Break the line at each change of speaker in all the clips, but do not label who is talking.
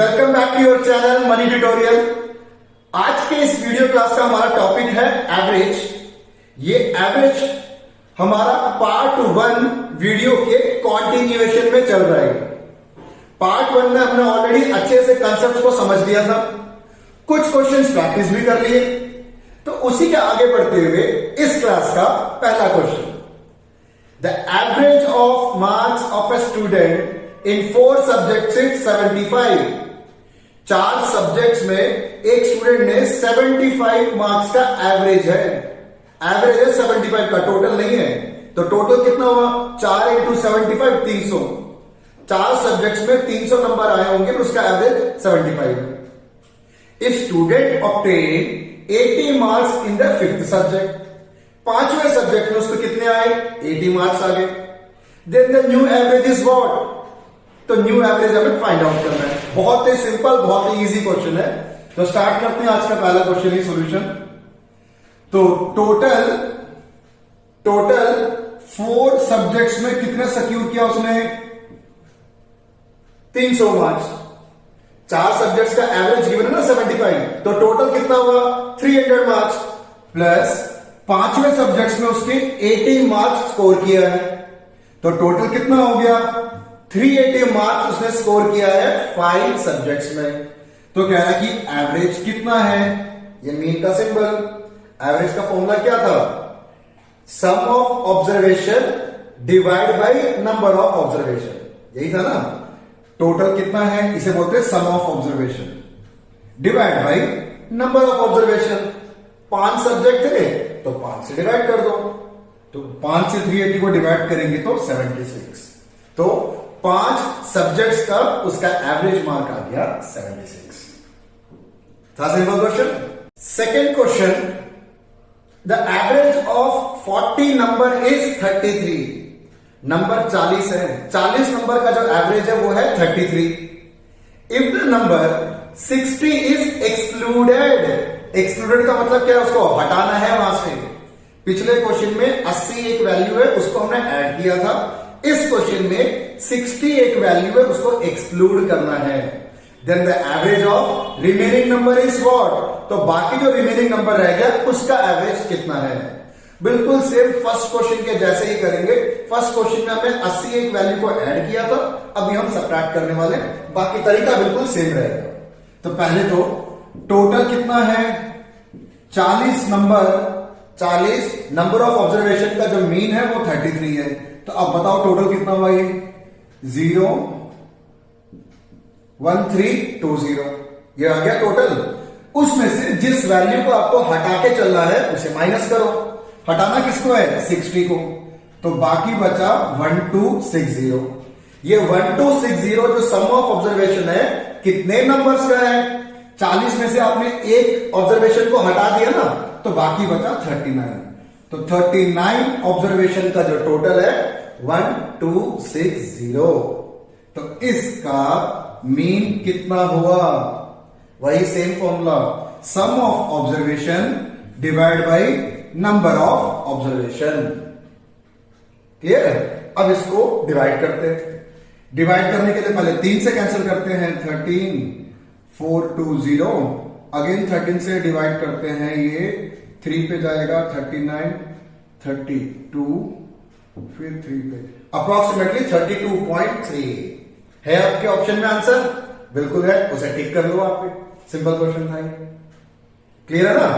Welcome back to your channel money tutorial. आज के इस वीडियो क्लास का हमारा टॉपिक है एवरेज। ये एवरेज हमारा पार्ट 1 वीडियो के कंटिन्यूएशन में चल रहा है। पार्ट 1 में हमने ऑलरेडी अच्छे से कंसेप्ट को समझ लिया था, कुछ क्वेश्चंस प्रैक्टिस भी कर लिए। तो उसी के आगे बढ़ते हुए इस क्लास का पहला question, the average of marks of a student in 4 subjects is 75। 4 subjects में एक स्टूडेंट ने 75 मार्क्स का एवरेज है। एवरेज है 75 का, टोटल नहीं है। तो टोटल कितना हुआ? 4 इंटू 75 300। 4 सब्जेक्ट्स में 300 नंबर आए होंगे तो उसका एवरेज 75 है। If student obtain 80 marks in the 5th subject, 5वें सब्जेक्ट में उसको कितने आए? 80 मार्क्स आ गए। Then the new average is what? तो न्यू एवरेज हमें फाइंड आउट करना है। बहुत ही सिंपल, बहुत ही इजी क्वेश्चन है। तो स्टार्ट करते हैं आज का पहला क्वेश्चन ही सॉल्यूशन। तो टोटल 4 सब्जेक्ट्स में कितने सिक्योर किया उसने? 300 मार्क्स। 4 सब्जेक्ट्स का एवरेज गिवन है ना 75, तो टोटल कितना हुआ? 300 मार्क्स प्लस 5वें सब्जेक्ट्स में उसके 80 मार्क्स स्कोर किया है, तो टोटल कितना हो गया? 380 मार्क्स उसने स्कोर किया है 5 सब्जेक्ट्स में। तो कह रहा है कि एवरेज कितना है? ये मीन का सिंबल। एवरेज का फॉर्मूला क्या था? Sum of observation divide by number of observation, यही था ना। टोटल कितना है इसे बोलते हैं sum of observation divide by number of observation. 5 subject थे तो 5 से डिवाइड कर दो, तो 5 से 380 को डिवाइड करेंगे तो 76। तो 5 सब्जेक्ट्स का उसका एवरेज मार्क आ गया 76। था simple question. Second question, the average of 40 number is 33। Number 40 है, 40 नंबर का जो एवरेज है वो है 33। If the number 60 is excluded, excluded का मतलब क्या है? उसको हटाना है वहां से। पिछले क्वेश्चन में 80 एक वैल्यू है, उसको हमने ऐड किया था। इस क्वेश्चन में 60 एक वैल्यू है, उसको एक्सक्लूड करना है। Then the average of remaining number is what? तो बाकी जो रिमेनिंग नंबर रह गया उसका एवरेज कितना है? बिल्कुल सेम फर्स्ट क्वेश्चन के जैसे ही करेंगे। फर्स्ट क्वेश्चन में हमने 80 एक वैल्यू को ऐड किया था, अभी हम सबट्रैक्ट करने वाले, बाकी तरीका बिल्कुल सेम रहेगा। तो पहले तो टोटल कितना है? 40 नंबर ऑफ ऑब्जर्वेशन का जो मीन है वो 33 है। तो अब बताओ टोटल कितना हुआ? ये 0 1 3 2 0, ये आ गया टोटल। उसमें से जिस वैल्यू को आपको हटा के चलना है उसे माइनस करो। हटाना किसको है? 60 को। तो बाकी बचा 1260। ये 1260 जो सम ऑफ ऑब्जर्वेशन है कितने नंबर्स का है? 40 में से आपने एक ऑब्जर्वेशन को हटा दिया ना, तो बाकी बचा 39। तो 39 ऑब्जर्वेशन का जो टोटल है 1260। तो इसका मीन कितना हुआ? वही same formula, sum of observation divide by number of observation. Clear है? अब इसको डिवाइड करते हैं। डिवाइड करने के लिए पहले 3 से कैंसिल करते हैं, 13 4 2 0। अगेन 13 से डिवाइड करते हैं, ये 3 पे जाएगा 39 32, फिर 3 पे अप्रोक्सीमेटली 32.3 है। आपके ऑप्शन में आंसर बिल्कुल है, उसे टिक कर लो। आपके सिंपल क्वेश्चन था। क्लियर है ना?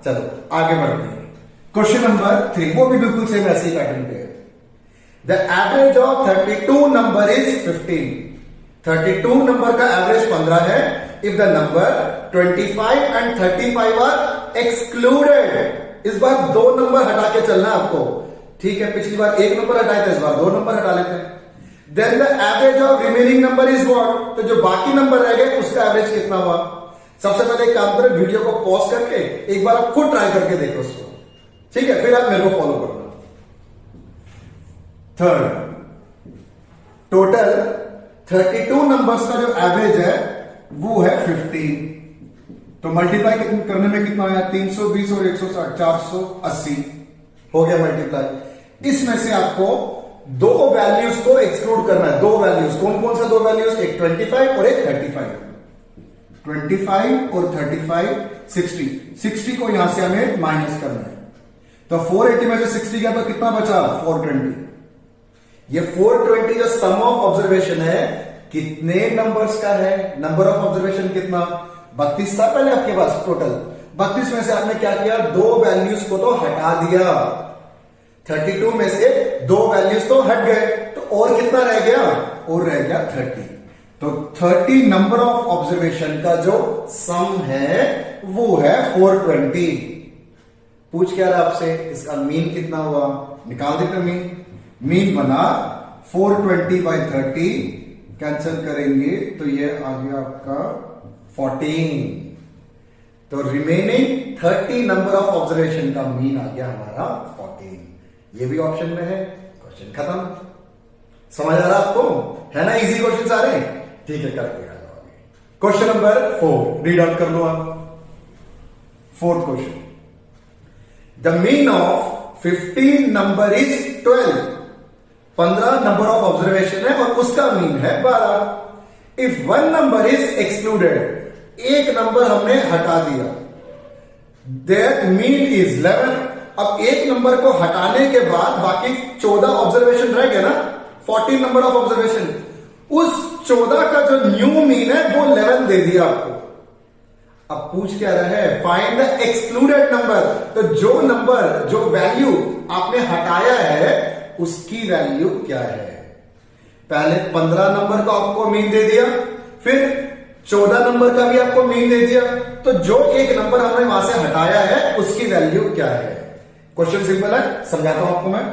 चलो आगे बढ़ते हैं। क्वेश्चन नंबर 3, वो भी बिल्कुल सेम ऐसे ही पैटर्न पे है। The average of 32 number is 15। 32 number का एवरेज 15 है if the number 25 and 35 are excluded. इस बार 2 नंबर हटा के चलना है आपको। ठीक है, पिछली बार 1 नंबर हटाए थे, इस बार 2 नंबर हटा लेते हैं। Then the average of remaining number is what? तो जो बाकी नंबर रह गए उसका एवरेज कितना हुआ? सबसे पहले एक काम करें, वीडियो को पॉज करके एक बार आप खुद ट्राई करके देखो उसको। ठीक है, फिर आप मेरे को फॉलो करना। थर्ड, टोटल 32 नंबर्स का जो एवरेज है वो है 15। तो मल्टीप्लाई करने में कितना आया? 320 और 160 480 हो गया मल्टीप्लाई। इसमें से आपको 2 वैल्यूज को एक्सक्लूड करना है। 2 वैल्यूज, कौन कौन सा 2 वैल्यूज? एक 25 और एक 35। 25 और 35 60, 60 को यहां से हमें माइनस करना है। तो 480 में से 60 गया तो कितना बचा? 420। ये 420 जो सम ऑफ ऑब्जर्वेशन है कितने नंबर्स का है? नंबर ऑफ ऑब्जर्वेशन कितना? 32 था पहले आपके पास टोटल। 32 में से आपने क्या किया? दो वैल्यूज को तो हटा दिया। 32 में से दो वैल्यूज तो हट गए, तो और कितना रह गया? और रह गया 30। तो 30 नंबर ऑफ ऑब्जर्वेशन का जो सम है वो है 420। पूछ क्या रहा आपसे? इसका मीन कितना हुआ? निकाल देते मीन। मीन बना 420/30, कैंसिल करेंगे तो ये आ गया आपका 14। तो रिमेनिंग 30 नंबर ऑफ ऑब्जर्वेशन का मीन आ गया हमारा 14। ये भी ऑप्शन में है। क्वेश्चन खत्म। समझ आ रहा आपको? है ना इजी क्वेश्चन सारे? ठीक है, करते हैं क्वेश्चन नंबर 4। रीड आउट कर लो आप। Fourth question, the mean of 15 number is 12। 15 number of observation है और उसका मीन है 12। If one number is excluded, एक नंबर हमने हटा दिया, दैट मीन इज 11। अब एक नंबर को हटाने के बाद बाकी 14 ऑब्जर्वेशन रह गए ना, 14 नंबर ऑफ ऑब्जर्वेशन। उस 14 का जो न्यू मीन है वो 11 दे दिया आपको। अब पूछ क्या रहा है? Find the excluded number. तो जो नंबर, जो वैल्यू आपने हटाया है उसकी वैल्यू क्या है? पहले 15 नंबर का आपको मीन दे दिया, फिर 14 नंबर का भी आपको मीन दे दिया, तो जो एक नंबर हमने वहां से हटाया है उसकी वैल्यू क्या है? क्वेश्चन सिंपल है, समझाता हूं आपको मैं।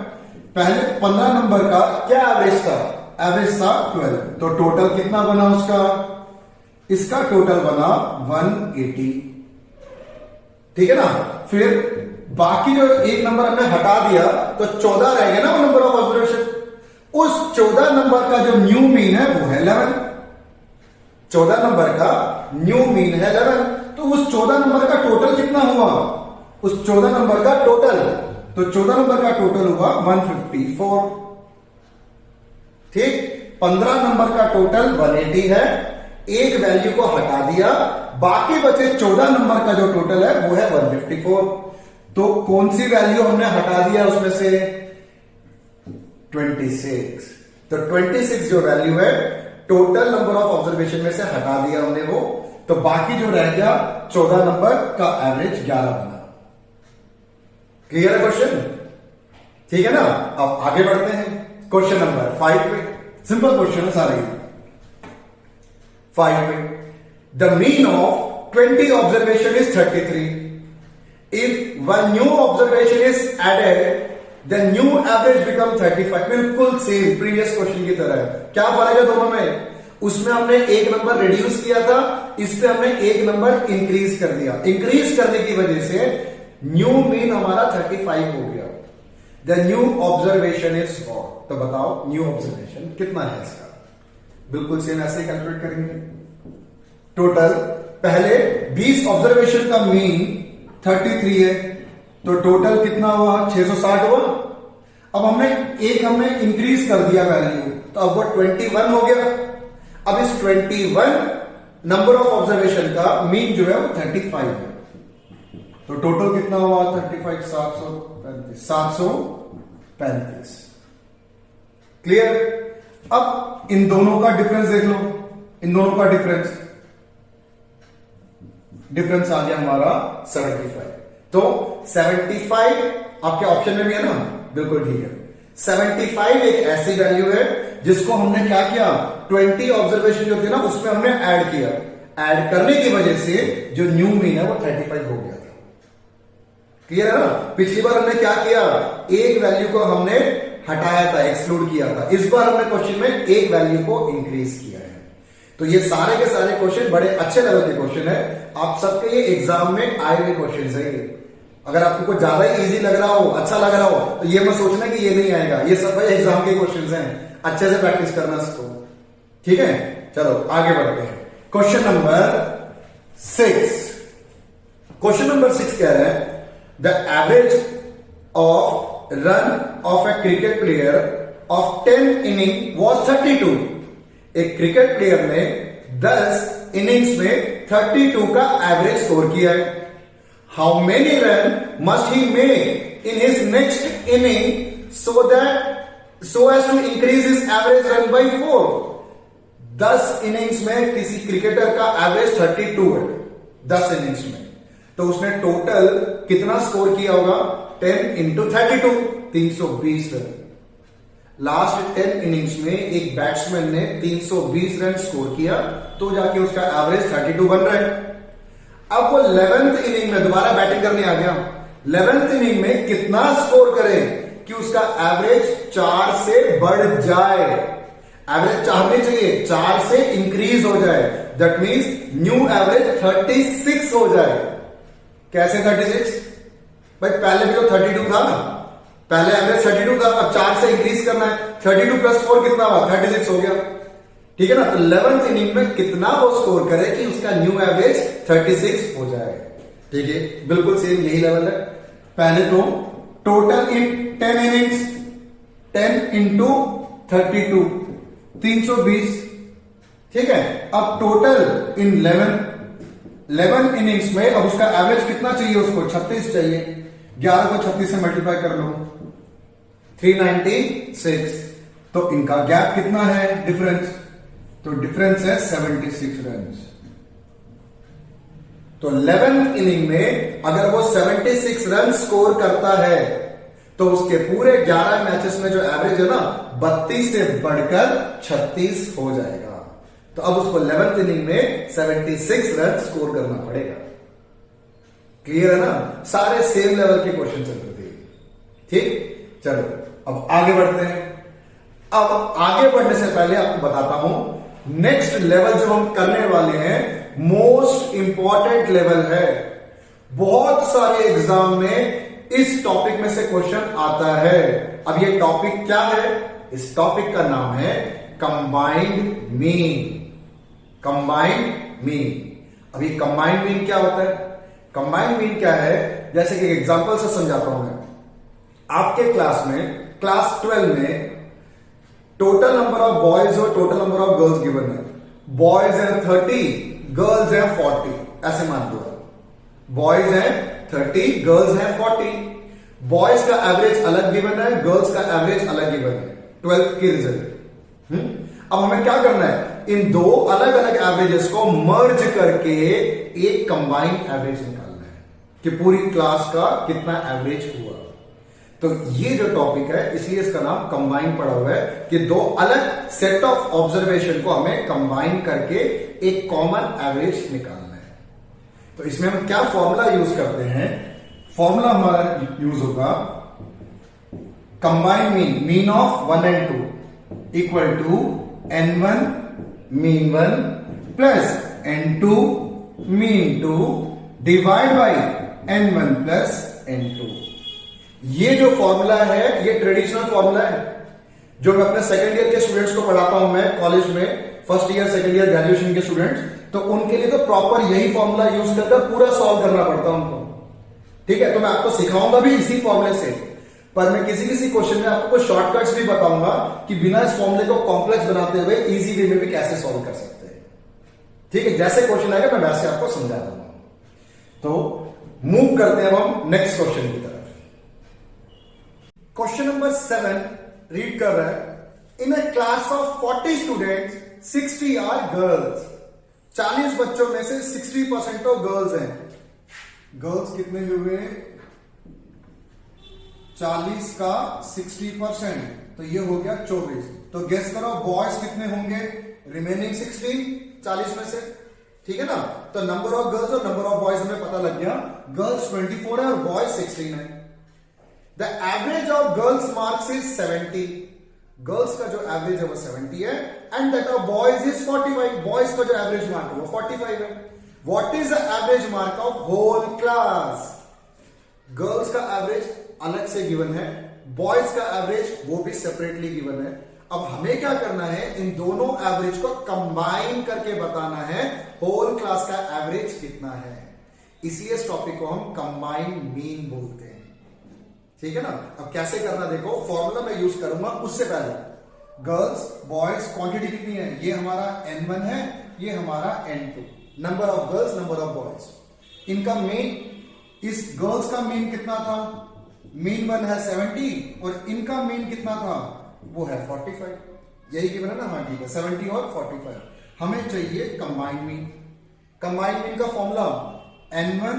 पहले 15 नंबर का क्या एवरेज था? एवरेज था 12। तो टोटल कितना बना उसका? इसका टोटल बना 180। ठीक है ना? फिर बाकी जो एक नंबर हमने हटा दिया तो 14 रह गए ना वो नंबर ऑफ ऑब्जर्वेशन। उस 14 नंबर का जो न्यू मीन है वो है 11। 14 नंबर का न्यू मीन है 11। तो उस 14 नंबर का टोटल कितना हुआ? उस 14 नंबर का टोटल, तो 14 नंबर का टोटल हुआ 154। ठीक, 15 नंबर का टोटल 180 है, एक वैल्यू को हटा दिया, बाकी बचे 14 नंबर का जो टोटल है वो है 154। तो कौन सी वैल्यू हमने हटा दिया उसमें से? 26। तो 26 जो वैल्यू है टोटल नंबर ऑफ ऑब्जर्वेशन में से हटा दिया हमने वो, तो बाकी जो रह गया 14 नंबर का एवरेज 11 बना। क्लियर है क्वेश्चन? ठीक है ना? अब आगे बढ़ते हैं क्वेश्चन नंबर 5 पे। सिंपल क्वेश्चन है सारे। 5 में, the mean of 20 observation is 33। If one new observation is added, the new average become 35। बिल्कुल सेम प्रीवियस क्वेश्चन की तरह है। क्या फर्क है दोनों में? उसमें हमने एक नंबर रिड्यूस किया था, इस पे हमने एक नंबर इंक्रीज कर दिया। इंक्रीज करने की वजह से न्यू मीन हमारा 35 हो गया। The new observation is what? तो बताओ न्यू ऑब्जर्वेशन कितना है इसका? बिल्कुल सेम ऐसे कैलकुलेट करेंगे। टोटल पहले 20 ऑब्जर्वेशन का मीन 33 है, तो टोटल कितना हुआ? 660 हुआ। अब हमने इंक्रीज कर दिया वैल्यू, तो अब वो 21 हो गया। अब इस 21 नंबर ऑफ ऑब्जर्वेशन का मीन जो है वो 35 है, तो टोटल कितना हुआ? 35 735। क्लियर? अब इन दोनों का डिफरेंस देख लो। इन दोनों का डिफरेंस आ गया हमारा 75। तो 75 आपके ऑप्शन में भी है ना? बिल्कुल ठीक है। 75 एक ऐसी वैल्यू है जिसको हमने क्या किया? 20 ऑब्जर्वेशन जो थे ना उसमें हमने ऐड किया। ऐड करने की वजह से जो न्यू मीन है वो 35 हो गया था। क्लियर है ना? पिछली बार हमने क्या किया? एक वैल्यू को हमने हटाया था, एक्सक्लूड किया था। इस बार हमने क्वेश्चन में एक वैल्यू को इंक्रीज किया है। तो ये सारे के सारे क्वेश्चन बड़े अच्छे लेवल के क्वेश्चन है। आप सबके ये एग्जाम में आए हुए क्वेश्चन है। अगर आपको कुछ ज्यादा ही इजी लग रहा हो, अच्छा लग रहा हो, तो ये मत सोचना कि ये नहीं आएगा। ये सब भाई एग्जाम के क्वेश्चन हैं, अच्छे से प्रैक्टिस करना इसको। ठीक है, चलो आगे बढ़ते हैं। Question number 6। क्वेश्चन नंबर 6 कह रहे हैं the average of run of A cricket player of 10 inning was 32। एक क्रिकेट प्लेयर ने 10 इनिंग्स में 32 का एवरेज स्कोर किया है। How many run must he make in his next inning so as to increase his average run by 4। 10 innings में किसी cricketer का average 32 है 10 इनिंग्स में, तो उसने टोटल कितना स्कोर किया होगा? 10 इंटू 32, 320 रन। लास्ट 10 इनिंग्स में एक बैट्समैन ने 320 रन स्कोर किया, तो जाके उसका एवरेज 32 बन रहा है। अब वो 11th इनिंग में दोबारा बैटिंग करने आ गया। 11th इनिंग में कितना स्कोर करे कि उसका एवरेज 4 से बढ़ जाए? एवरेज 4 नहीं चाहिए, 4 से इंक्रीज हो जाए। दैट मीन्स न्यू एवरेज 36 हो जाए। कैसे 36? भाई पहले भी तो 32 था ना, पहले एवरेज 32 था, अब 4 से इंक्रीज करना है। 32 प्लस 4 कितना हुआ? 36 हो गया। ठीक है ना? तो 11th इनिंग में कितना वो स्कोर करे कि उसका न्यू एवरेज 36 हो जाए। ठीक है, बिल्कुल सेम यही लेवल है। पहले तो टोटल इन 10 इनिंग्स 10 इंटू 32 320। ठीक है, अब टोटल इन 11 इनिंग्स में अब उसका एवरेज कितना चाहिए? उसको 36 चाहिए। 11 को 36 से मल्टीप्लाई कर लो, 396। तो इनका गैप कितना है? डिफरेंस, तो डिफरेंस है 76 रन। तो 11th इनिंग में अगर वो 76 रन स्कोर करता है तो उसके पूरे 11 मैचेस में जो एवरेज है ना 32 से बढ़कर 36 हो जाएगा। तो अब उसको 11th इनिंग में 76 रन स्कोर करना पड़ेगा। क्लियर है ना? सारे सेम लेवल के क्वेश्चन चलते थे। ठीक, चलो अब आगे बढ़ते हैं। अब आगे बढ़ने से पहले आपको बताता हूं नेक्स्ट लेवल जो हम करने वाले हैं मोस्ट इंपॉर्टेंट लेवल है। बहुत सारे एग्जाम में इस टॉपिक में से क्वेश्चन आता है। अब ये टॉपिक क्या है? इस टॉपिक का नाम है कंबाइंड मीन। Combined mean. अभी कंबाइंड मीन क्या होता है? कंबाइंड मीन क्या है? जैसे कि एग्जांपल से समझाता हूं मैं। आपके क्लास में क्लास 12 में टोटल नंबर ऑफ बॉयज और total number of girls given है। बॉयज हैं 30, गर्ल्स हैं 40, ऐसे मान लो। बॉयज हैं 30, गर्ल्स हैं 40। बॉयज का एवरेज अलग गिवन है, गर्ल्स का एवरेज अलग गिवन है 12th की रिजल्ट। अब हमें क्या करना है? इन दो अलग अलग एवरेजेस को मर्ज करके एक कंबाइंड एवरेज निकालना है कि पूरी क्लास का कितना एवरेज हुआ। तो ये जो टॉपिक है इसलिए इसका नाम कंबाइन पड़ा हुआ है कि दो अलग सेट ऑफ ऑब्जर्वेशन को हमें कंबाइन करके एक कॉमन एवरेज निकालना है। तो इसमें हम क्या फॉर्मूला यूज करते हैं? फॉर्मूला हमारा यूज होगा combine mean, mean of 1 and 2 equal to n1 mean 1 plus n2 mean 2 divide by n1 plus n2। ये जो फॉर्मूला है ये ट्रेडिशनल फॉर्मूला है जो मैं अपने सेकंड ईयर के स्टूडेंट्स को पढ़ाता हूं। मैं कॉलेज में first year second year graduation के स्टूडेंट्स, तो उनके लिए तो प्रॉपर यही फॉर्मूला यूज करके पूरा सॉल्व करना पड़ता है उनको। ठीक है, तो मैं आपको सिखाऊंगा भी इसी फॉर्मूले से, पर मैं किसी किसी क्वेश्चन में आपको कुछ शॉर्टकट्स भी बताऊंगा कि बिना इस फॉर्मूले को कॉम्प्लेक्स बनाते हुए इजी वे में भी कैसे सॉल्व कर सकते हैं। ठीक है, जैसे क्वेश्चन आएगा मैं वैसे आपको समझा दूंगा। तो मूव करते हैं हम नेक्स्ट क्वेश्चन की तरफ। क्वेश्चन नंबर 7 रीड कर रहा है, in a class of 40 students 60 are girls. 40 बच्चों में से 60% तो गर्ल्स हैं। गर्ल्स कितने हुए? 40 का 60%, तो ये हो गया 24। तो गेस करो बॉयज कितने होंगे? रिमेनिंग 60 40 में से। ठीक है ना? तो नंबर ऑफ गर्ल्स और नंबर ऑफ बॉयज हमें पता लग गया। गर्ल्स 24 है और बॉयज 16 है। The average of girls marks is 70। Girls का जो एवरेज है वो 70 है and that of boys is 45। Boys का जो एवरेज मार्क है वो 45 है। What is the average mark of whole class? Girls का एवरेज अलग से गिवन है, बॉयज का एवरेज वो भी सेपरेटली गिवन है। अब हमें क्या करना है? इन दोनों एवरेज को कंबाइन करके बताना है होल क्लास का एवरेज कितना है। इसलिए इस टॉपिक को हम कंबाइंड मीन बोलते हैं। ठीक है ना? अब कैसे करना देखो, फॉर्मूला मैं यूज करूंगा। उससे पहले गर्ल्स बॉयज क्वांटिटी कितनी है? ये हमारा n1 है, ये हमारा N2, number of girls, number of boys. इनका मीन, इस गर्ल्स का मीन कितना था, मीन 1 है 70 और इनका मीन कितना था, वो है 45। यही गिवन है ना, हाँ ठीक है, 70 और 45। हमें चाहिए कंबाइंड मीन। कंबाइंड मीन का formula N1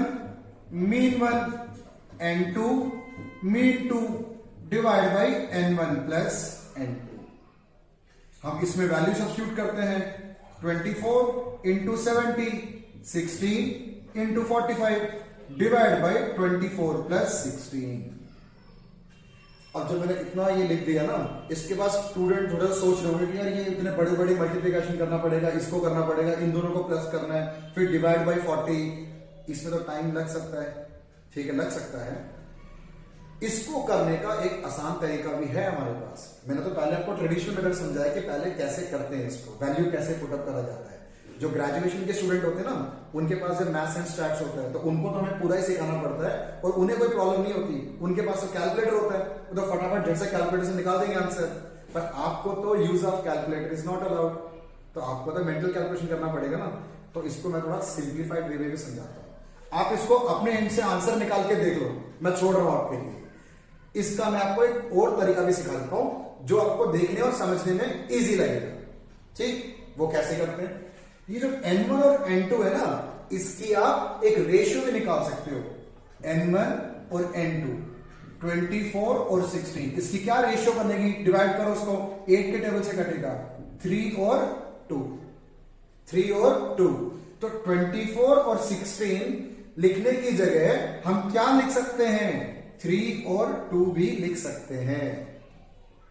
mean 1 N2 mean 2 divide by N1 plus N2। हम इसमें वैल्यू सब्स्टिट्यूट करते हैं, 24 into 70 16 into 45 divide by 24 plus 16। अब जब मैंने इतना ये लिख दिया ना, इसके बाद स्टूडेंट थोड़ा सोच रहे होंगे कि यार ये इतने बड़े बड़े मल्टीप्लिकेशन करना पड़ेगा, इसको करना पड़ेगा, इन दोनों को प्लस करना है, फिर डिवाइड बाई 40, इसमें तो टाइम लग सकता है। ठीक है, लग सकता है। इसको करने का एक आसान तरीका भी है हमारे पास। मैंने तो पहले आपको ट्रेडिशनल मेथड समझाया कि पहले कैसे करते हैं इसको, वैल्यू कैसे पुटअप करा जाता है। जो ग्रेजुएशन के स्टूडेंट होते हैं ना, उनके पास जब मैथ्स एंड स्टैट्स होता है तो उनको तो हमें पूरा ही सिखाना पड़ता है और उन्हें कोई प्रॉब्लम नहीं होती, उनके पास तो कैलकुलेटर होता है, वो तो फटाफट जैसे कैलकुलेटर से निकाल देंगे आंसर। पर आपको तो use of calculator is not allowed, तो आपको तो मेंटल कैलकुलेशन करना पड़ेगा ना। तो इसको मैं थोड़ा सिंप्लीफाइड वे में समझाता हूं। आप इसको अपने एंड से आंसर निकाल के देख लो, मैं छोड़ रहा हूं आपके लिए। इसका मैं आपको एक और तरीका भी सिखा देता हूं जो आपको देखने और समझने में इजी लगेगा। ठीक, वो कैसे करते हैं? ये जो N1 और N2 है ना, इसकी आप एक रेशियो भी निकाल सकते हो। N1 और N2 24 और 16, इसकी क्या रेशियो बनेगी? डिवाइड करो उसको, 8 के टेबल से कटेगा, 3 और 2, 3 और 2। तो 24 और 16 लिखने की जगह हम क्या लिख सकते हैं? 3 और 2 भी लिख सकते हैं,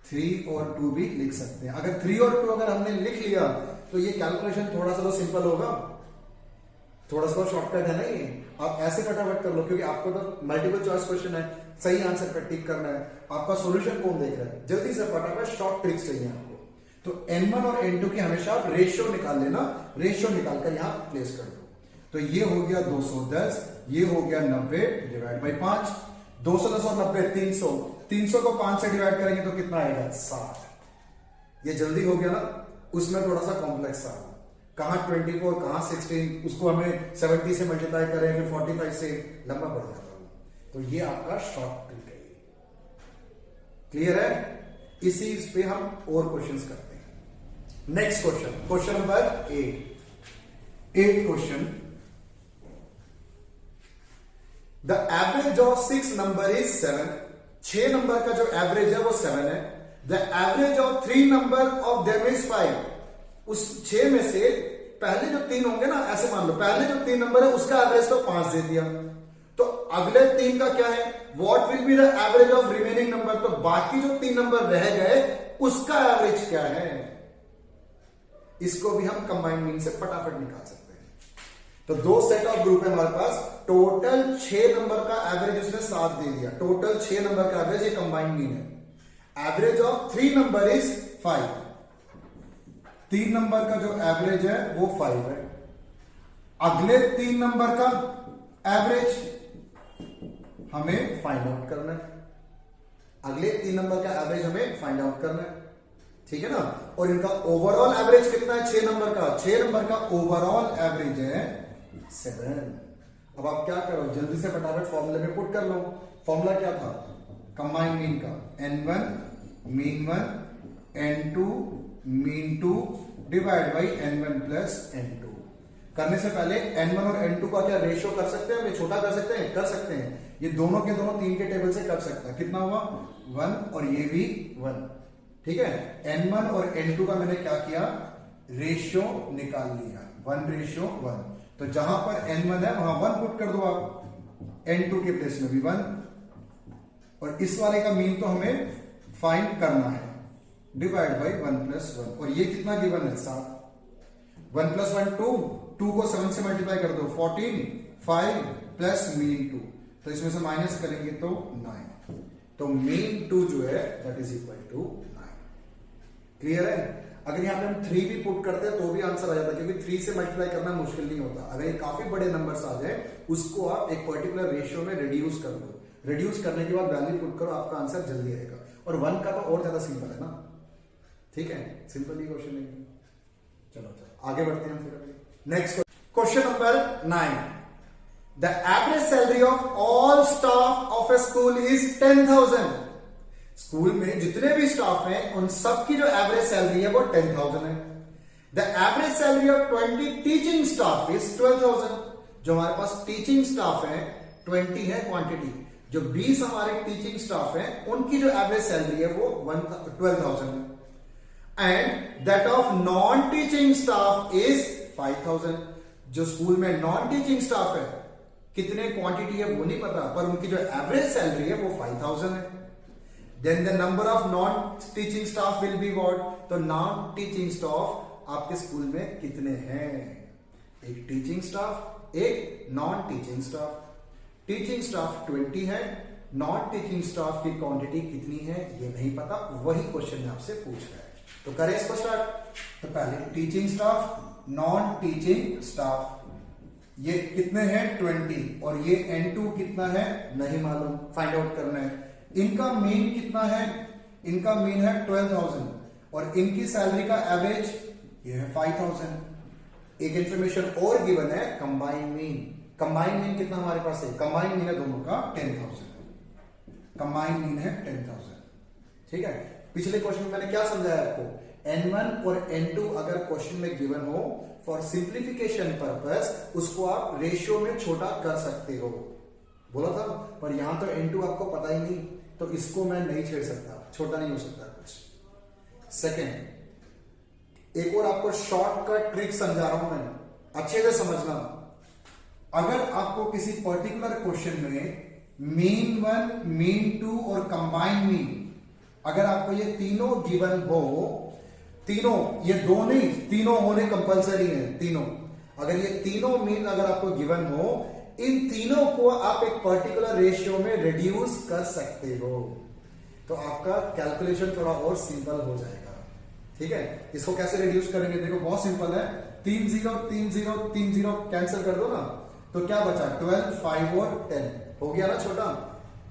3 और 2 भी लिख सकते हैं। अगर 3 और 2 अगर हमने लिख लिया तो ये कैलकुलेशन थोड़ा सा तो सिंपल होगा, थोड़ा सा शॉर्टकट है ना ये। आप ऐसे फटाफट कर लो, क्योंकि आपको तो मल्टीपल चॉइस क्वेश्चन है, सही आंसर पर टिक करना है। आपका सॉल्यूशन कौन देख रहा है? जल्दी से फटाफट शॉर्ट ट्रिक्स चाहिए आपको। तो N1 और N2 की हमेशा आप रेशियो निकाल लेना, रेशियो निकालकर यहां प्लेस कर दो। तो ये हो गया 210, ये हो गया 90 डिवाइड बाई 5। 210 और 90 300, 300 को 5 से डिवाइड करेंगे तो कितना आएगा? 60। ये जल्दी हो गया ना। उसमें थोड़ा सा कॉम्प्लेक्स था, कहां 24 कहां 16, उसको हमें 70 से मल्टीप्लाई करें, फिर 45 से, लंबा पड़ जाता है। तो ये आपका शॉर्ट ट्रिक है। क्लियर है? इसी पे हम और क्वेश्चंस करते हैं। Next question, question number 8 question. The average of 6 number is 7। 6 number का जो एवरेज है वो 7 है। The average of 3 number of them is 5। उस 6 में से पहले जो 3 होंगे ना, ऐसे मान लो पहले जो 3 नंबर है उसका एवरेज तो 5 दे दिया, तो अगले 3 का क्या है? What will be the average of remaining number? तो बाकी जो 3 नंबर रह गए उसका एवरेज क्या है? इसको भी हम कंबाइंड मीन से फटाफट निकाल सकते हैं। तो 2 सेट ऑफ ग्रुप है हमारे पास, टोटल 6 नंबर का एवरेज उसने 7 दे दिया, टोटल 6 नंबर का एवरेज, ये कंबाइंड मीन है। Average of 3 number is 5। 3 number का जो एवरेज है वो 5 है। अगले 3 नंबर का एवरेज हमें फाइंड आउट करना है। अगले 3 नंबर का एवरेज हमें फाइंड आउट करना है, ठीक है ना। और इनका ओवरऑल एवरेज कितना है? 6 नंबर का, 6 नंबर का ओवरऑल एवरेज है 7। अब आप क्या करो, जल्दी से फटाफट फॉर्मूले में पुट कर लो। फॉर्मूला क्या था कंबाइंड मीन का? N1 mean 1 N2 mean 2 divide by N1 plus N2। करने से पहले N1 और N2 का क्या रेशियो कर सकते हैं? छोटा कर सकते हैं, कर सकते हैं। ये दोनों के दोनों 3 के टेबल से कर सकता है। कितना हुआ? 1 और ये भी 1, ठीक है। N1 और N2 का मैंने क्या किया? रेशियो निकाल लिया, 1:1। तो जहां पर N1 है वहां 1 पुट कर दो आप, N2 के प्लेस में भी 1। और इस वाले का मीन तो हमें फाइंड करना है, डिवाइड बाई 1 प्लस 1। और ये कितना गिवन है? 7। 1 प्लस 1 2 को 7 से मल्टीप्लाई कर दो, 14, 5 प्लस मीन 2, तो इसमें से माइनस करेंगे तो 9। तो मीन 2 जो है that is equal to 9। Clear है? अगर यहां पे हम 3 भी पुट करते हैं तो भी आंसर आ जाता है, क्योंकि 3 से मल्टीप्लाई करना मुश्किल नहीं होता। अगर ये काफी बड़े नंबर्स आ जाए उसको आप एक पर्टिकुलर रेशियो में रिड्यूस कर दो, रिड्यूस करने के बाद वैल्यू पुट करो, आपका आंसर जल्दी आएगा। और 1 का तो और ज्यादा सिंपल है ना, ठीक है, सिंपल ही क्वेश्चन है। चलो चलो आगे बढ़ते हैं फिर next question number 9। The average salary of all staff of A school is 10,000। School में जितने भी स्टाफ हैं उन सबकी जो एवरेज सैलरी है वो 10,000 है। The average salary of 20 teaching staff is 12,000। जो हमारे पास टीचिंग स्टाफ है 20 है क्वांटिटी, जो 20 हमारे टीचिंग स्टाफ हैं उनकी जो एवरेज सैलरी है वो 12,000 है। And that of non teaching staff is 5,000। जो स्कूल में नॉन टीचिंग स्टाफ है कितने क्वांटिटी है वो नहीं पता, पर उनकी जो एवरेज सैलरी है वो 5,000 है। Then the number of non teaching staff will be what, तो नॉन टीचिंग स्टाफ आपके स्कूल में कितने हैं? एक टीचिंग स्टाफ, एक non teaching staff. Teaching staff 20 है, नॉन टीचिंग स्टाफ की क्वांटिटी कितनी है ये नहीं पता, वही क्वेश्चन में आपसे पूछ रहा है। तो करें इसको स्टार्ट। तो पहले teaching staff, non teaching staff, ये कितने हैं 20, और ये N2 कितना है नहीं मालूम, फाइंड आउट करना है। इनका मीन कितना है? इनका मीन है 12,000 और इनकी सैलरी का एवरेज ये है 5,000। एक इंफॉर्मेशन और गिवन है कंबाइन मीन। कंबाइन मीन कितना हमारे पास है? कंबाइन मीन है दोनों का 10,000। कंबाइन मीन है 10,000। ठीक है, पिछले क्वेश्चन में मैंने क्या समझाया आपको? N1 और N2 अगर क्वेश्चन में गिवन हो फॉर सिंप्लीफिकेशन पर्पस उसको आप रेशियो में छोटा कर सकते हो, बोला था। पर यहां तो N2 आपको पता ही नहीं, तो इसको मैं नहीं छेड़ सकता, छोटा नहीं हो सकता कुछ। सेकेंड, एक और आपको शॉर्टकट ट्रिक समझा रहा हूं मैं, अच्छे से समझना। अगर आपको किसी पर्टिकुलर क्वेश्चन में मीन 1, मीन 2 और कंबाइन मीन, अगर आपको ये तीनों गिवन हो, तीनों, ये दो नहीं, तीनों होने कंपलसरी है, तीनों, अगर ये तीनों मीन अगर आपको गिवन हो, इन तीनों को आप एक पर्टिकुलर रेशियो में रिड्यूस कर सकते हो, तो आपका कैलकुलेशन थोड़ा और सिंपल हो जाएगा। ठीक है, इसको कैसे रिड्यूस करेंगे? देखो बहुत सिंपल है, 3 0 3 0 3 0 कैंसिल कर दो ना, तो क्या बचा? 12, 5 और 10 हो गया ना छोटा।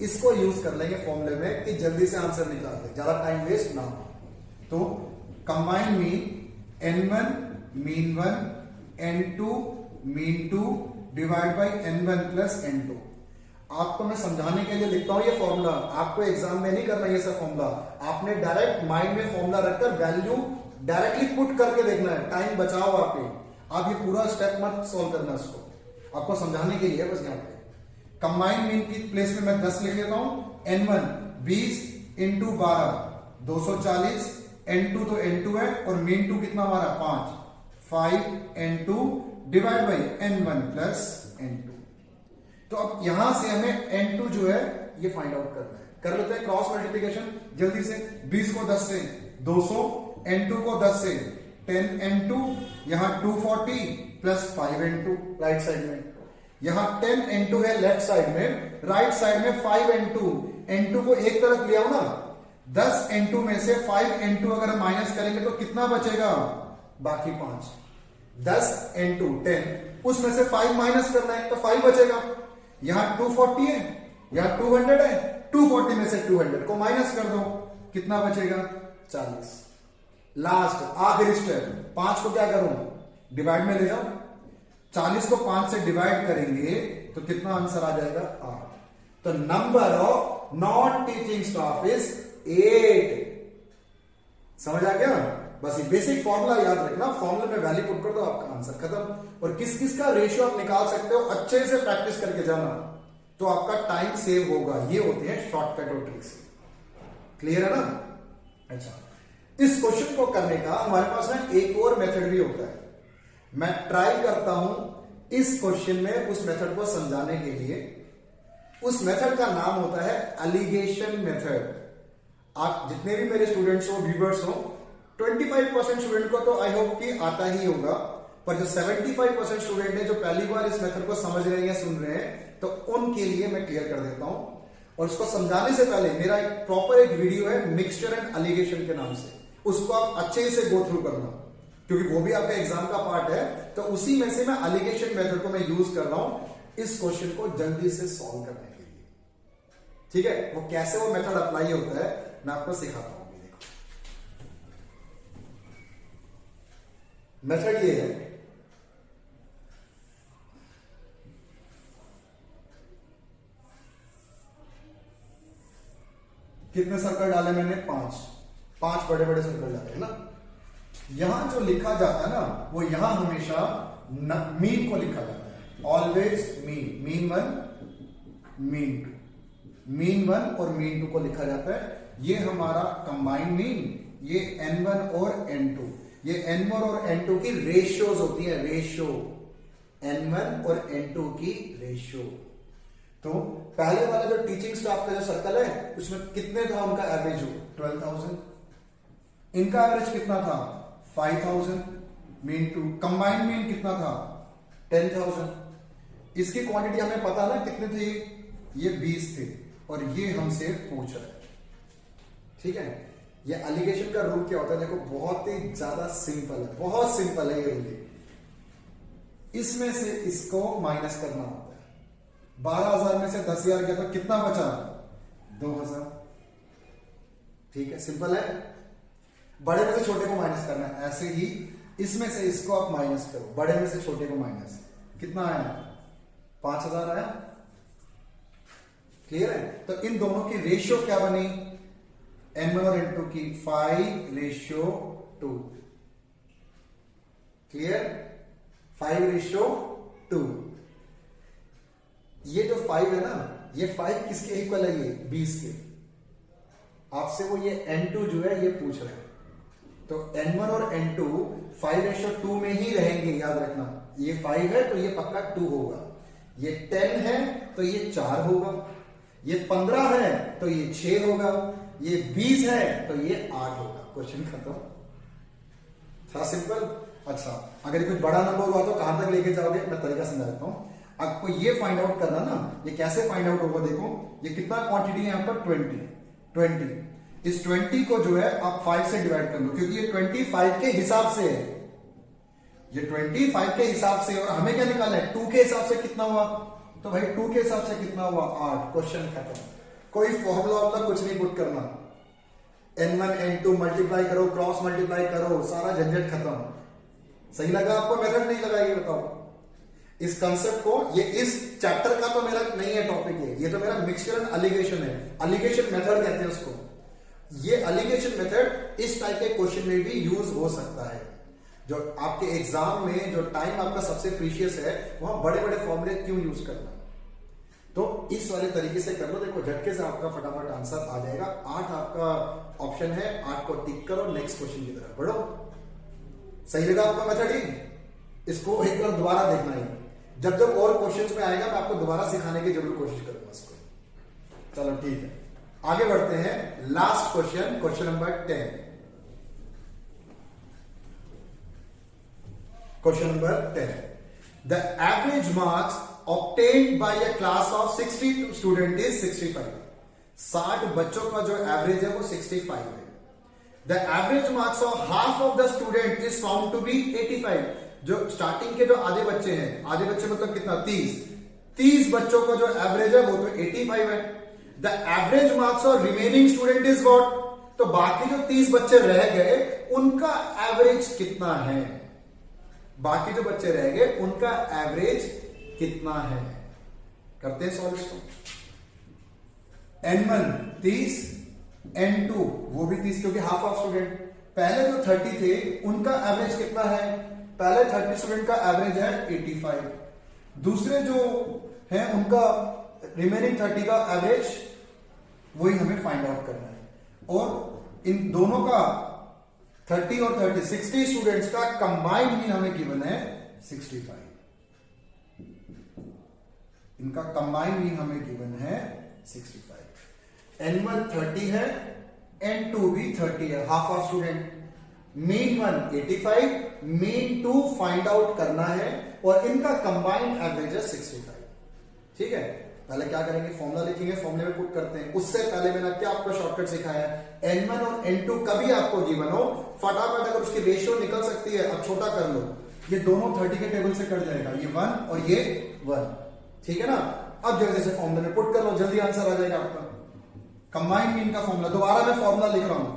इसको यूज कर लेंगे फॉर्मूले में कि जल्दी से आंसर निकाल दे, ज्यादा टाइम वेस्ट ना हो। तो combine mean N1 mean 1, N2 mean 2 divide by N1 plus N2। आपको मैं समझाने के लिए लिखता हूं ये फॉर्मूला, आपको एग्जाम में नहीं करना ये सब फॉर्मूला, आपने डायरेक्ट माइंड में फॉर्मूला रखकर वैल्यू डायरेक्टली पुट करके देखना है, टाइम बचाओ आप ये पूरा स्टेप मत सॉल्व करना, इसको आपको समझाने के लिए बस। यहां पे कंबाइन मीन की प्लेस में मैं 10 लिख लेता हूं। N1 20 इंटू 12 240, N2 तो N2 है और मीन 2 कितना हमारा 5 N2 divide by N1 plus N2। तो अब यहां से हमें N2 जो है ये फाइंड आउट करना है। कर लेते हैं क्रॉस मल्टीप्लिकेशन जल्दी से। 20 को 10 से 200, N2 को 10 से 10 N2, यहां 240 प्लस 5 N2 राइट साइड में, यहां 10 N2 है लेफ्ट साइड में, राइट साइड में 5 N2। N2 को एक तरफ ले आओ ना, 10 N2 में से 5 N2 अगर माइनस करेंगे तो कितना बचेगा? बाकी 5। 10 N2 10, उसमें से 5 माइनस करना है तो 5 बचेगा। यहां 240 है, यहां 200 है, 240 में से 200 को माइनस कर दो, कितना बचेगा? 40। लास्ट आखिरी स्टेप, 5 को क्या करूं? डिवाइड में ले जाओ। 40 को 5 से डिवाइड करेंगे तो कितना आंसर आ जाएगा? 8। तो number of non teaching staff is 8। समझ आ गया? बस ये बेसिक फॉर्मूला याद रखना, फॉर्मूले में वैल्यू पुट कर दो, आपका आंसर खत्म। और किस किस का रेशियो आप निकाल सकते हो, अच्छे से प्रैक्टिस करके जाना, तो आपका टाइम सेव होगा। ये होते हैं शॉर्टकट और ट्रिक्स। क्लियर है ना? अच्छा, इस क्वेश्चन को करने का हमारे पास ना एक और मेथड भी होता है। मैं ट्राई करता हूं इस क्वेश्चन में उस मेथड को समझाने के लिए। उस मेथड का नाम होता है एलिगेशन मेथड। आप जितने भी मेरे स्टूडेंट्स हो, व्यूअर्स हो, 25% स्टूडेंट को तो आई होप कि आता ही होगा, पर जो 75% स्टूडेंट है जो पहली बार इस मेथड को समझ रहे हैं या सुन रहे हैं, तो उनके लिए मैं क्लियर कर देता हूं। और उसको समझाने से पहले मेरा एक प्रॉपर एक वीडियो है मिक्सचर एंड एलिगेशन के नाम से, उसको आप अच्छे से गो थ्रू करना, क्योंकि वो भी आपका एग्जाम का पार्ट है। तो उसी में से मैं एलिगेशन मेथड को मैं यूज कर रहा हूं इस क्वेश्चन को जल्दी से सॉल्व करने के लिए। ठीक है, वो कैसे वो मेथड अप्लाई होता है मैं आपको सिखाता हूं। देखो, मेथड ये है, कितने सर्कल डाले मैंने? 5 बड़े बड़े सर्कल डाले, है ना। यहां जो लिखा जाता है ना, वो यहां हमेशा मीन को लिखा जाता है, ऑलवेज मीन 1 मीन 2, मीन 1 और मीन 2 को लिखा जाता है। ये हमारा कंबाइंड मीन, ये n1 और n2, ये n1 और n2 की रेशियोज होती है, रेशियो n1 और n2 की रेशियो। तो पहले वाला जो टीचिंग स्टाफ का जो सर्कल है, उसमें कितने था उनका एवरेज? 12,000। इनका एवरेज कितना था? 5,000। मीन 2 कंबाइंड मीन कितना था? 10,000। इसकी क्वांटिटी हमें पता ना कितने थे? ये 20 थे, और ये हमसे पूछ रहा है, ठीक है। ये एलिगेशन का रूल क्या होता है? देखो बहुत ही ज्यादा सिंपल है, बहुत सिंपल है ये रूल। इसमें से इसको माइनस करना होता है। 12,000 में से 10,000 गया तो कितना बचा? 2,000। ठीक है, सिंपल है। बड़े में से छोटे को माइनस करना है, ऐसे ही इसमें से इसको आप माइनस करो, बड़े में से छोटे को माइनस, कितना आया? 5,000 आया। क्लियर है? तो इन दोनों की रेशियो क्या बनी? n1 और n2 की 5:2। क्लियर? 5:2। ये जो 5 है ना, ये 5 किसके इक्वल है? ये 20 के। आपसे वो ये n2 जो है ये पूछ रहे हैं, तो n1 और n2 5:2 में ही रहेंगे, याद रखना। ये 5 है तो ये पक्का 2 होगा, ये 10 है तो ये 4 होगा, ये 15 है तो ये 6 होगा, ये 20 है तो ये 8 होगा। क्वेश्चन खत्म। था सिंपल। अच्छा, अगर कुछ बड़ा नंबर हुआ तो कहां तक लेके जाओगे? मैं तरीका समझाता हूं। आपको ये फाइंड आउट करना ना, ये कैसे फाइंड आउट होगा? देखो ये कितना क्वांटिटी है यहां पर? 20। इस 20 को जो है आप 5 से डिवाइड कर लो, क्योंकि ये 25 के हिसाब से है, ये 25 के हिसाब से। और हमें क्या निकालना है? 2 के हिसाब से कितना हुआ? तो भाई 2 के हिसाब से कितना हुआ? 8। क्वेश्चन खत्म। कोई फॉर्मूला कुछ नहीं पुट करना। n1 n2 मल्टीप्लाई करो, क्रॉस मल्टीप्लाई करो, सारा झंझट खत्म। सही लगा आपको? मेथड नहीं लगा? ये बताओ इस कंसेप्ट को। ये इस चैप्टर का तो मेरा नहीं है टॉपिक, ये तो मेरा मिक्सचर एंड एलिगेशन है। एलिगेशन मेथड कहते हैं उसको। ये एलिगेशन मेथड इस टाइप के क्वेश्चन में भी यूज हो सकता है। जो आपके एग्जाम में जो टाइम आपका सबसे प्रीशियस है, वहां बड़े बड़े फॉर्मूले क्यों यूज करना? तो इस वाले तरीके से कर लो। देखो झटके से आपका फटाफट आंसर आ जाएगा। 8 आपका ऑप्शन है, 8 को टिक करो, नेक्स्ट क्वेश्चन की तरफ बढ़ो। सही लगा आपका मेथड? ही इसको एक बार दोबारा देखना है। जब जब और क्वेश्चंस में आएगा मैं आपको दोबारा सिखाने की जरूर कोशिश करूंगा इसको। चलो ठीक है, आगे बढ़ते हैं। Last question, question number 10। Question number 10, the average marks obtained by a class of 60 student is 65। 60 बच्चों का जो एवरेज है वो 65 है। The average marks of half of the student is found to be 85। जो स्टार्टिंग के जो आधे बच्चे हैं, आधे बच्चे मतलब कितना? 30 बच्चों का जो एवरेज है वो तो 85 है। The average marks of remaining student is what? तो बाकी जो 30 बच्चे रह गए उनका एवरेज कितना है? बाकी जो बच्चे रह गए उनका एवरेज कितना है? करते हैं सॉल्व इसको। n1 30, n2 वो भी 30 क्योंकि हाफ ऑफ स्टूडेंट। पहले जो 30 थे उनका एवरेज कितना है? पहले 30 स्टूडेंट का एवरेज है 85। दूसरे जो है उनका रिमेनिंग 30 का एवरेज वही हमें फाइंड आउट करना है। और इन दोनों का 30 और 30 60 स्टूडेंट्स का कंबाइंड मीन हमें गिवन है 65। इनका कंबाइंड मीन हमें गिवन है 65। n1 30 है, n2 भी 30 है, half of student. Mean 1 85, mean 2 find out करना है और इनका कंबाइंड एवरेज है 65। ठीक है, पहले क्या करेंगे? फॉर्मूला लिखेंगे, फॉर्मूले में पुट करते हैं। उससे पहले मैंने क्या आपको शॉर्टकट सिखाया है? n1 और n2 कभी आपको गिवन हो, फटाफट अगर उसकी रेशियो निकल सकती है अब छोटा कर लो। ये दोनों 30 के टेबल से कट जाएगा, ये 1 और ये 1। ठीक है ना? अब जल्दी से फॉर्मूले में पुट कर लो, जल्दी आंसर आ जाएगा आपका। कंबाइंड मीन का फॉर्मूला दोबारा मैं फॉर्मूला लिख रहा हूं।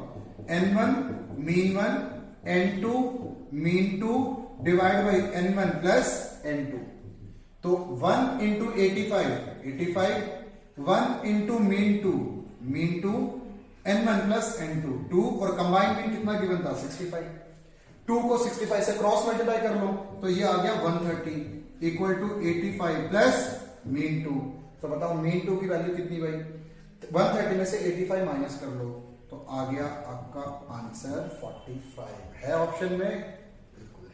n1 mean 1, n2 mean two divide by n1 plus n2। तो 1 into 85 1 into mean two n1 plus n2 2 और कंबाइंड मीन कितना गिवन था 65। 2 को 65 से क्रॉस मल्टीप्लाई कर लो तो ये आ गया 130 equal to 85 plus mean two. तो बताओ मीन टू की वैल्यू कितनी भाई, 130 में से 85 माइनस कर लो तो आ गया आपका आंसर 45 है ऑप्शन में। बिल्कुल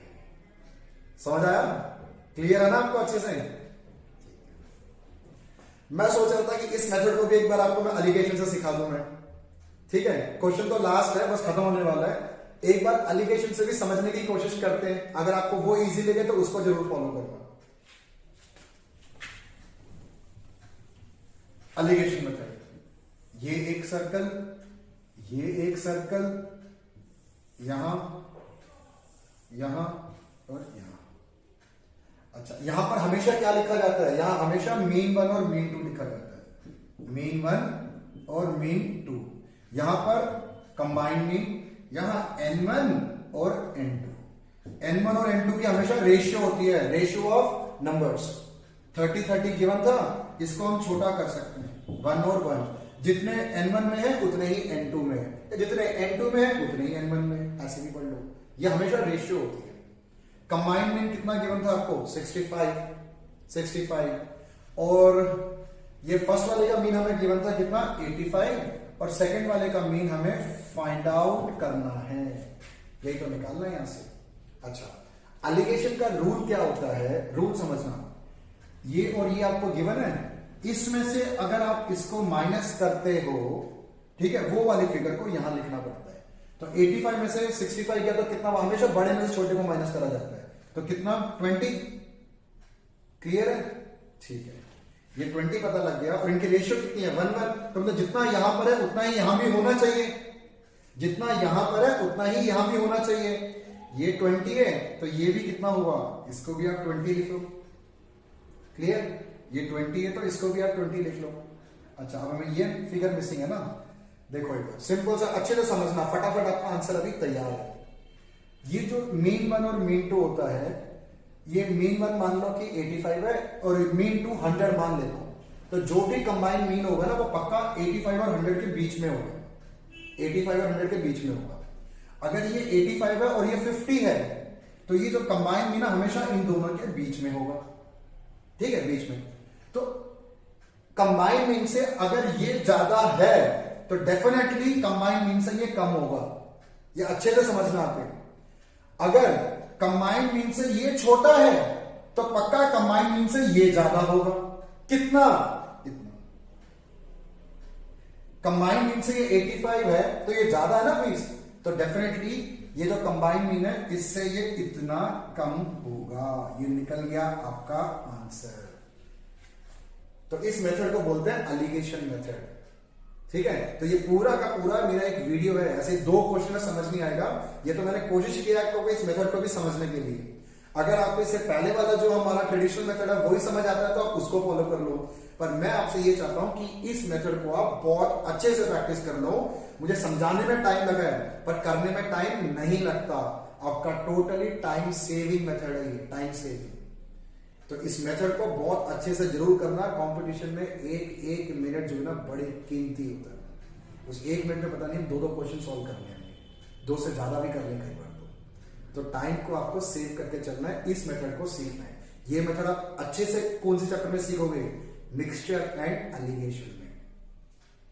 समझ आया, क्लियर है ना आपको अच्छे से। मैं सोच रहा था कि इस मेथड को भी एक बार आपको मैं एलिगेशन से सिखा दूं मैं, ठीक है। क्वेश्चन तो लास्ट है, बस खत्म होने वाला है। एक बार एलिगेशन से भी समझने की कोशिश करते हैं, अगर आपको वो इजी लगे तो उसको जरूर फॉलो करना। एलिगेशन मेथड, ये एक सर्कल, यहां और यहां। अच्छा, यहां पर हमेशा क्या लिखा जाता है, यहां हमेशा मीन 1 और मीन 2 लिखा जाता है, मीन 1 और मीन 2। यहां पर कंबाइंड मीन, यहां n1 और n2। n1 और n2 की हमेशा रेशियो होती है, रेशियो ऑफ नंबर्स। 30 गिवन था, इसको हम छोटा कर सकते हैं 1 और 1। जितने n1 में है उतने ही n2 में है, जितने n2 में है उतने ही n1 में है, ऐसे भी पढ़ लो। ये हमेशा रेशियो होती है। कंबाइंड मीन कितना गिवन था आपको 65 और ये फर्स्ट वाले का मीन हमें गिवन था कितना 85 और सेकंड वाले का मीन हमें फाइंड आउट करना है, यही तो निकालना है यहां से। अच्छा, एलिगेशन का रूल क्या होता है, रूल समझना। ये और ये आपको गिवन है, इसमें से अगर आप इसको माइनस करते हो, ठीक है, वो वाली फिगर को यहां लिखना पड़ता है। तो 85 में से 65 गया तो कितना, हमेशा बड़े में से छोटे को माइनस करा जाता है, तो कितना 20। क्लियर है, ठीक है, ये 20 पता लग गया। और इनकी रेशियो कितनी है 1:1। तो मतलब जितना यहां पर है उतना ही यहां भी होना चाहिए, जितना यहां पर है उतना ही यहां भी होना चाहिए। ये 20 है तो ये भी कितना हुआ, इसको भी आप 20 लिख लो। क्लियर, ये 20 है तो इसको भी आप 20 लिख लो। अच्छा, अब हमें ये फिगर मिसिंग है ना, देखो एक बार सिंपल सा अच्छे से समझना, फटाफट आपका आंसर अभी तैयार है। ये जो मीन 1 और मीन 2 होता है, ये मीन 1 मान लो कि 85 है और मीन 2 100 मान लेता हूं, तो जो भी कंबाइंड मीन होगा ना वो पक्का 85 और 100 के बीच में होगा, 85 और 100 के बीच में होगा। अगर ये 85 है और ये 50 है तो ये जो कंबाइंड मीन है हमेशा इन दोनों के बीच में होगा, ठीक है, बीच में। तो कंबाइंड मीन से अगर ये ज्यादा है तो डेफिनेटली कंबाइंड मीन से ये कम होगा, ये अच्छे से समझना आपको। अगर कंबाइंड मीन से ये छोटा है तो पक्का कंबाइंड मीन से ये ज्यादा होगा। कितना, इतना। कंबाइंड मीन से ये 85 है तो ये ज्यादा है ना 20, तो डेफिनेटली ये जो कंबाइंड मीन है इससे ये इतना कम होगा। ये निकल गया आपका आंसर। तो इस मेथड को बोलते हैं एलिगेशन मेथड, ठीक है। तो ये पूरा का पूरा मेरा एक वीडियो है, ऐसे 2 क्वेश्चन में समझ नहीं आएगा, ये तो मैंने कोशिश किया आपको इस मेथड को भी समझने के लिए। अगर आपको इससे पहले वाला जो हमारा ट्रेडिशनल मेथड है वही समझ आता है तो आप उसको फॉलो कर लो, पर मैं आपसे ये चाहता हूं कि इस मेथड को आप बहुत अच्छे से प्रैक्टिस कर लो। मुझे समझाने में टाइम लगा है पर करने में टाइम नहीं लगता। आपका टोटली टाइम सेविंग मेथड है ये, टाइम सेविंग। तो इस मेथड को बहुत अच्छे से जरूर करना। कंपटीशन में एक मिनट जो है ना बड़े कीमती होता है, उस 1 मिनट में पता नहीं 2-2 क्वेश्चन सॉल्व कर लेंगे, 2 से ज्यादा भी कर लेंगे कई बार। तो टाइम को आपको सेव करके चलना है, इस मेथड को सीखना है। ये मेथड आप अच्छे से कौन से चैप्टर में सीखोगे, मिक्सचर एंड एलिगेशन में,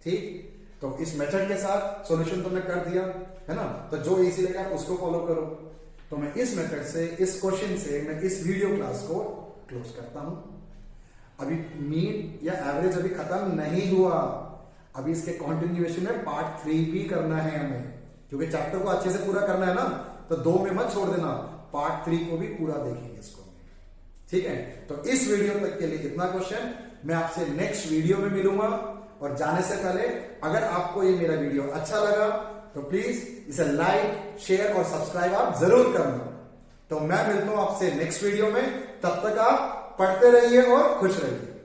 ठीक। तो इस मेथड के साथ सॉल्यूशन तुमने कर दिया है ना, तो जो इजी लगे आप उसको फॉलो करो। तो मैं इस मेथड से, इस क्वेश्चन से मैं इस वीडियो क्लास को क्लोज करता हूं। अभी मीन या एवरेज अभी खत्म नहीं हुआ, अभी इसके कंटिन्यूएशन में पार्ट 3 भी करना है हमें, क्योंकि चैप्टर को अच्छे से पूरा करना है ना, तो 2 में मत छोड़ देना, पार्ट 3 को भी पूरा देखेंगे इसको, ठीक है। तो इस वीडियो तक के लिए इतना क्वेश्चन, मैं आपसे नेक्स्ट वीडियो में मिलूंगा। और जाने से पहले अगर आपको ये मेरा वीडियो अच्छा लगा तो प्लीज इसे लाइक, शेयर और सब्सक्राइब आप जरूर करना। तो मैं मिलता हूं आपसे नेक्स्ट वीडियो में, तब तक आप पढ़ते रहिए और खुश रहिए।